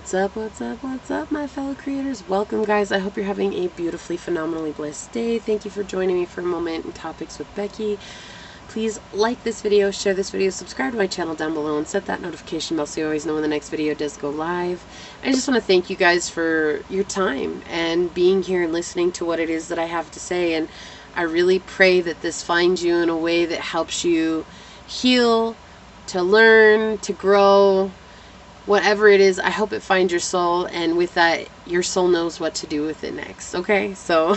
What's up, what's up, what's up, my fellow creators? Welcome, guys. I hope you're having a beautifully, phenomenally blessed day. Thank you for joining me for a moment in Topics with Becky. Please like this video, share this video, subscribe to my channel down below, and set that notification bell so you always know when the next video does go live. I just want to thank you guys for your time and being here and listening to what it is that I have to say. And I really pray that this finds you in a way that helps you heal, to learn, to grow. Whatever it is, I hope it finds your soul, and with that, your soul knows what to do with it next, okay? So,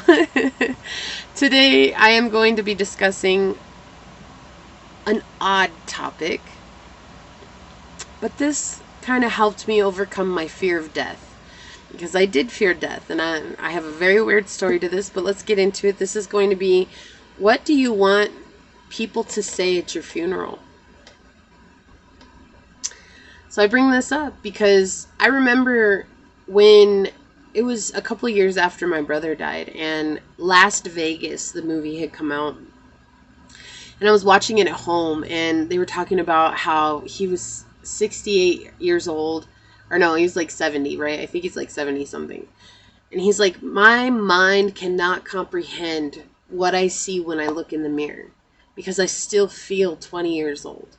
today I am going to be discussing an odd topic, but this kind of helped me overcome my fear of death, because I did fear death, and I have a very weird story to this, but let's get into it. This is going to be, what do you want people to say at your funeral? So I bring this up because I remember when it was a couple of years after my brother died, and Las Vegas, the movie, had come out. And I was watching it at home, and they were talking about how he was 68 years old. Or no, he's like 70, right? I think he's like 70 something. And he's like, my mind cannot comprehend what I see when I look in the mirror, because I still feel 20 years old.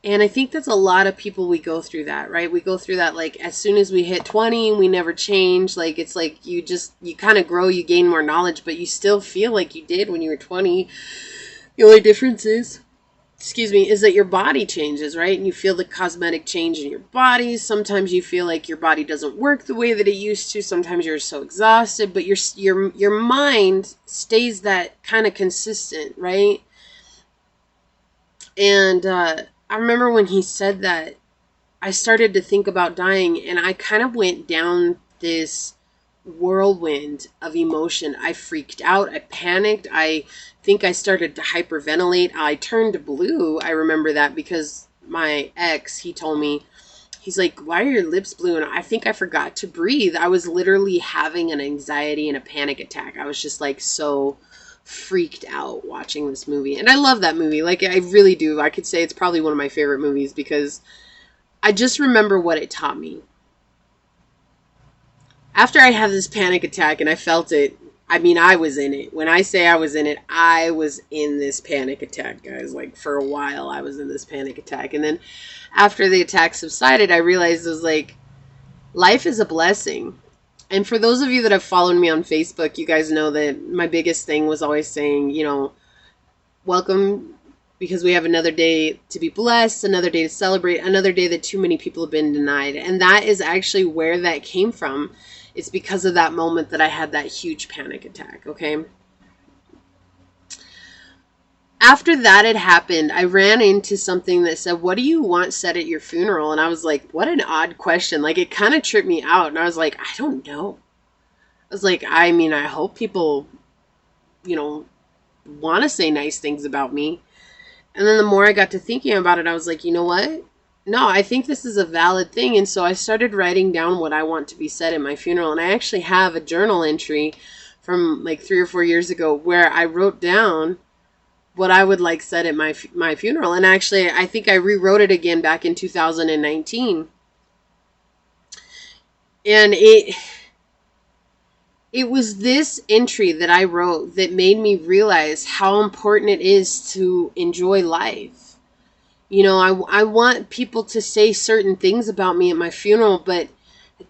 And I think that's a lot of people, we go through that, right? We go through that, like, as soon as we hit 20, we never change. Like, it's like you kind of grow, you gain more knowledge, but you still feel like you did when you were 20. The only difference is, is that your body changes, right? And you feel the cosmetic change in your body. Sometimes you feel like your body doesn't work the way that it used to. Sometimes you're so exhausted, but your mind stays that kind of consistent, right? And, I remember when he said that, I started to think about dying, and I kind of went down this whirlwind of emotion. I freaked out. I panicked. I think I started to hyperventilate. I turned blue. I remember that because my ex, he told me, he's like, why are your lips blue? And I think I forgot to breathe. I was literally having an anxiety and a panic attack. I was just like so freaked out watching this movie. And I love that movie. Like, I really do. I could say it's probably one of my favorite movies because I just remember what it taught me. After I had this panic attack and I felt it, I mean, I was in it. When I say I was in it, I was in this panic attack, guys. Like, for a while, I was in this panic attack. And then after the attack subsided, I realized it was like, life is a blessing. And for those of you that have followed me on Facebook, you guys know that my biggest thing was always saying, you know, welcome, because we have another day to be blessed, another day to celebrate, another day that too many people have been denied. And that is actually where that came from. It's because of that moment that I had that huge panic attack, okay? After that had happened, I ran into something that said, what do you want said at your funeral? And I was like, what an odd question. Like, it kind of tripped me out. And I was like, I don't know. I was like, I mean, I hope people, you know, want to say nice things about me. And then the more I got to thinking about it, I was like, you know what? No, I think this is a valid thing. And so I started writing down what I want to be said at my funeral. And I actually have a journal entry from like 3 or 4 years ago where I wrote down what I would like said at my funeral. And actually, I think I rewrote it again back in 2019. And it was this entry that I wrote that made me realize how important it is to enjoy life. You know, I want people to say certain things about me at my funeral, but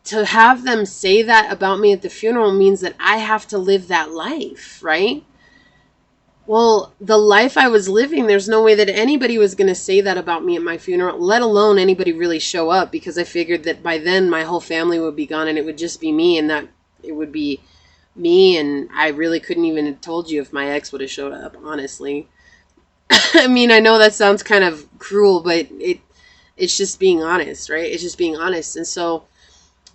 to have them say that about me at the funeral means that I have to live that life, right? Well, the life I was living, there's no way that anybody was going to say that about me at my funeral, let alone anybody really show up, because I figured that by then my whole family would be gone and it would just be me, and that it would be me, and I really couldn't even have told you if my ex would have showed up, honestly. I mean, I know that sounds kind of cruel, but it's just being honest, right? It's just being honest. And so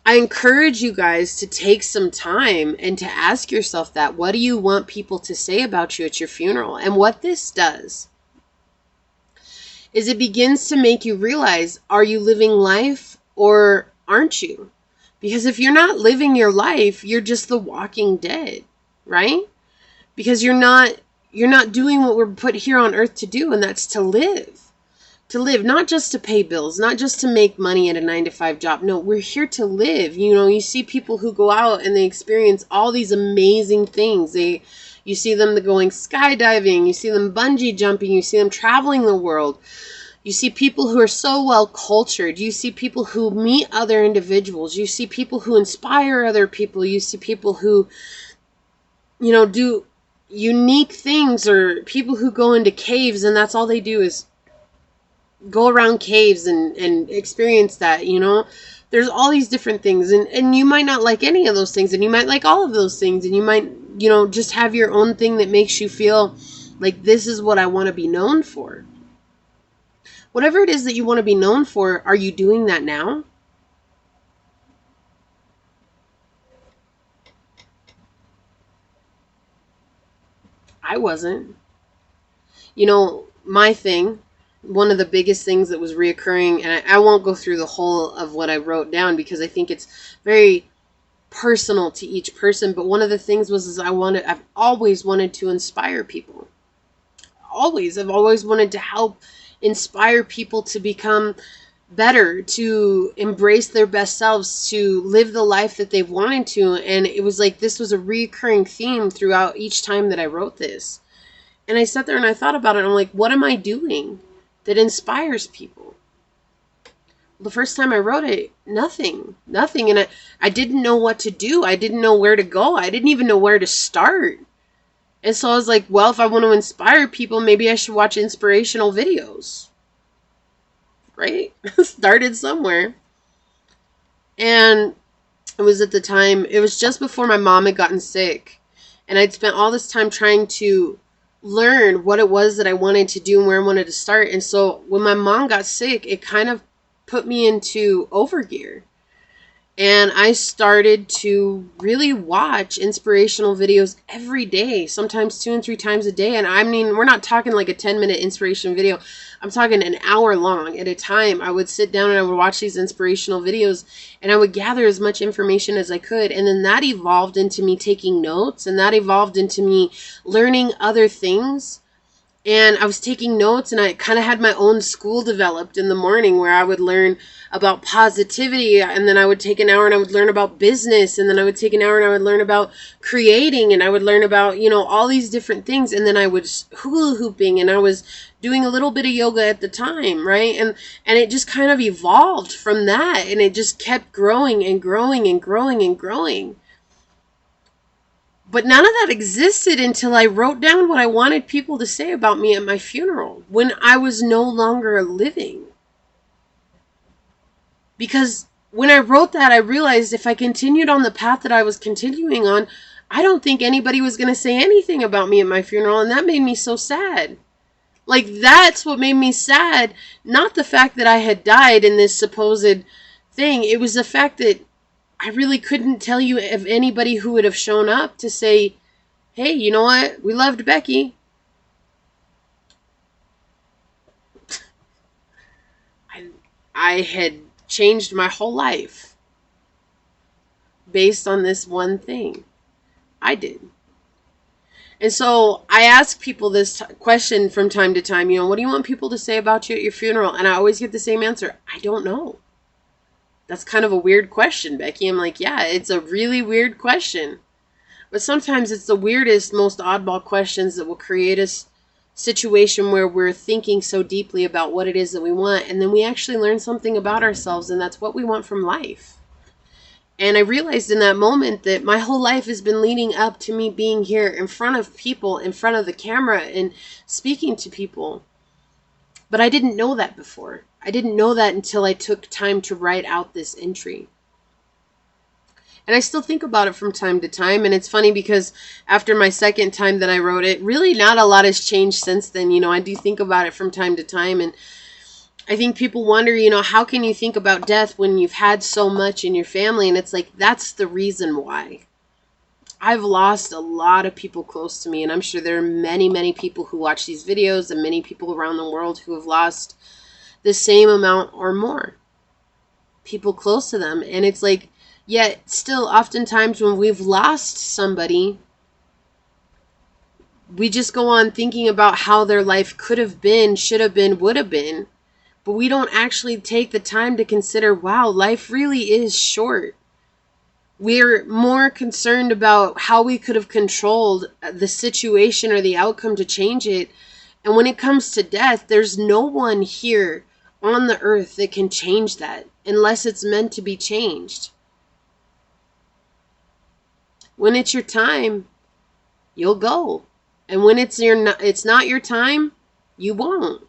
I encourage you guys to take some time and to ask yourself that. What do you want people to say about you at your funeral? And what this does is it begins to make you realize, are you living life or aren't you? Because if you're not living your life, you're just the walking dead, right? Because you're not doing what we're put here on earth to do, and that's to live. to live, not just to pay bills, not just to make money at a 9-to-5 job. No, we're here to live. You know, you see people who go out and they experience all these amazing things. You see them going skydiving, you see them bungee jumping, you see them traveling the world. You see people who are so well cultured. You see people who meet other individuals. You see people who inspire other people. You see people who, you know, do unique things, or people who go into caves and that's all they do is go around caves and experience that, you know. There's all these different things, and you might not like any of those things, and you might like all of those things, and you might, you know, just have your own thing that makes you feel like this is what I want to be known for. Whatever it is that you want to be known for, are you doing that now? I wasn't. You know, my thing, one of the biggest things that was reoccurring, and I won't go through the whole of what I wrote down because I think it's very personal to each person, but one of the things was I've always wanted to inspire people. I've always wanted to help inspire people to become better, to embrace their best selves, to live the life that they've wanted to. And it was like this was a recurring theme throughout each time that I wrote this. And I sat there and I thought about it, and I'm like, what am I doing that inspires people? The first time I wrote it, nothing. And I didn't know what to do. I didn't know where to go. I didn't even know where to start. And so I was like, well, if I want to inspire people, maybe I should watch inspirational videos. Right? Started somewhere. And it was at the time, it was just before my mom had gotten sick. And I'd spent all this time trying to learn what it was that I wanted to do and where I wanted to start. And so when my mom got sick, it kind of put me into overgear. And I started to really watch inspirational videos every day, sometimes 2 and 3 times a day. And I mean, we're not talking like a 10-minute inspiration video. I'm talking an hour long at a time. I would sit down and I would watch these inspirational videos, and I would gather as much information as I could. And then that evolved into me taking notes, and that evolved into me learning other things. And I was taking notes, and I kind of had my own school developed in the morning where I would learn about positivity, and then I would take an hour and I would learn about business, and then I would take an hour and I would learn about creating, and I would learn about, you know, all these different things. And then I was hula hooping, and I was doing a little bit of yoga at the time, right? And it just kind of evolved from that, and it just kept growing and growing and growing and growing. But none of that existed until I wrote down what I wanted people to say about me at my funeral when I was no longer living. Because when I wrote that, I realized if I continued on the path that I was continuing on, I don't think anybody was going to say anything about me at my funeral. And that made me so sad. Like, that's what made me sad. Not the fact that I had died in this supposed thing. It was the fact that I really couldn't tell you of anybody who would have shown up to say, hey, you know what? We loved Becky. I had changed my whole life based on this one thing. I did. And so I ask people this question from time to time, you know, what do you want people to say about you at your funeral? And I always get the same answer. I don't know. That's kind of a weird question, Becky. I'm like, yeah, it's a really weird question. But sometimes it's the weirdest, most oddball questions that will create a situation where we're thinking so deeply about what it is that we want. And then we actually learn something about ourselves, and that's what we want from life. And I realized in that moment that my whole life has been leading up to me being here in front of people, in front of the camera, and speaking to people. But I didn't know that before. I didn't know that until I took time to write out this entry. And I still think about it from time to time. And it's funny because after my second time that I wrote it, really not a lot has changed since then. You know, I do think about it from time to time. And I think people wonder, you know, how can you think about death when you've had so much in your family? And it's like, that's the reason why. I've lost a lot of people close to me. And I'm sure there are many, many people who watch these videos and many people around the world who have lost the same amount or more people close to them. And it's like, yet still oftentimes when we've lost somebody, we just go on thinking about how their life could have been, should have been, would have been. But we don't actually take the time to consider, wow, life really is short. We're more concerned about how we could have controlled the situation or the outcome to change it. And when it comes to death, there's no one here on the earth that can change that unless it's meant to be changed. When it's your time, you'll go. And when it's not your time, you won't.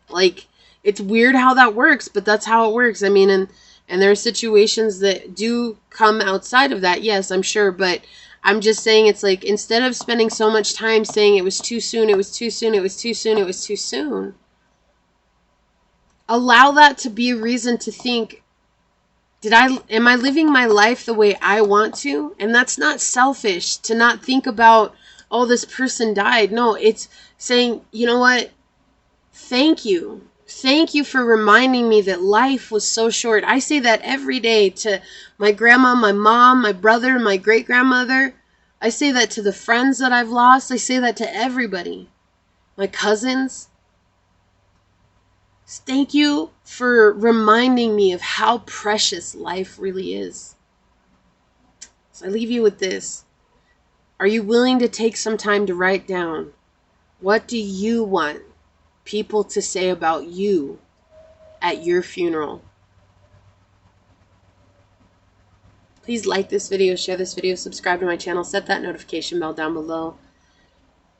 Like, it's weird how that works, but that's how it works. I mean, and there are situations that do come outside of that. Yes, I'm sure. But I'm just saying, it's like, instead of spending so much time saying it was too soon, it was too soon, it was too soon, it was too soon, allow that to be a reason to think, am I living my life the way I want to? And that's not selfish to not think about, oh, this person died. No, it's saying, you know what? Thank you. Thank you for reminding me that life was so short. I say that every day to my grandma, my mom, my brother, my great-grandmother. I say that to the friends that I've lost. I say that to everybody. My cousins. Thank you for reminding me of how precious life really is. So I leave you with this. Are you willing to take some time to write down, what do you want people to say about you at your funeral? Please like this video, share this video, subscribe to my channel, set that notification bell down below.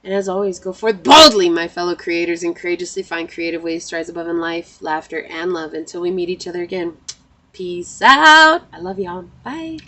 And as always, go forth boldly, my fellow creators, and courageously find creative ways to rise above in life, laughter, and love until we meet each other again. Peace out. I love y'all. Bye.